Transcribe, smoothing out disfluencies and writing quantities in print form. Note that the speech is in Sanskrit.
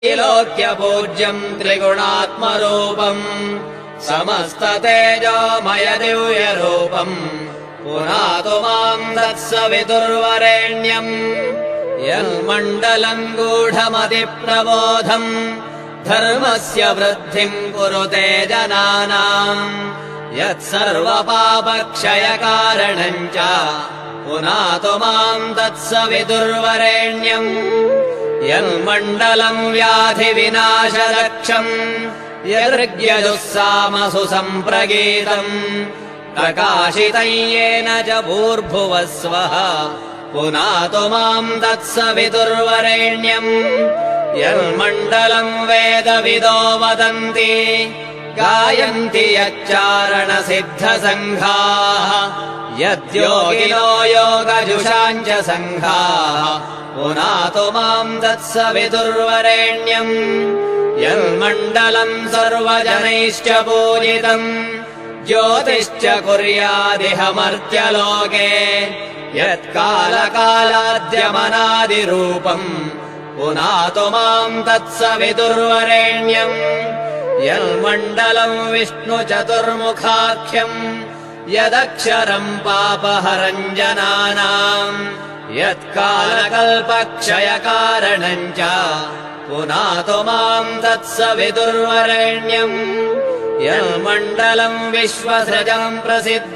लोक्यपूज्यम् त्रिगुणात्मरूपम् समस्ततेजोमय दिव्यरूपम् पुनातु माम् तत्सवितुर्वरेण्यम् यन्मण्डलम् गूढमतिप्रबोधम् धर्मस्य वृद्धिम् कुरुते जनानाम् यत्सर्वपापक्षयकारणम् च पुनातु माम् तत्सवितुर्वरेण्यम् यन्मण्डलम् व्याधिविनाशदक्षम् यदृग्यजुःसामसु सम्प्रगीतम् प्रकाशितम् येन च भूर्भुवः स्वः पुनातु माम् तत्सवितुर्वरेण्यम् यन्मण्डलम् वेदविदो वदन्ति गायन्ति यच्चारणसिद्धसङ्घाः यद्योगिनो योगजुषाम् च सङ्घाः पुनातु माम् तत्सवितुर्वरेण्यम् यन्मण्डलम् सर्वजनैश्च पूजितम् ज्योतिश्च कुर्यादिह मर्त्यलोके यत्कालकालाद्यमनादिरूपम् पुनातु माम् तत्सवितुर्वरेण्यम् यन्मण्डलम् विष्णुचतुर्मुखाख्यम् यदक्षरम् पापहरम् जनानाम् यत्कालकल्पक्षयकारणम् च पुनातु माम् तत्सवितुर्वरेण्यम् यन्मण्डलम् विश्वसृजम् प्रसिद्धम्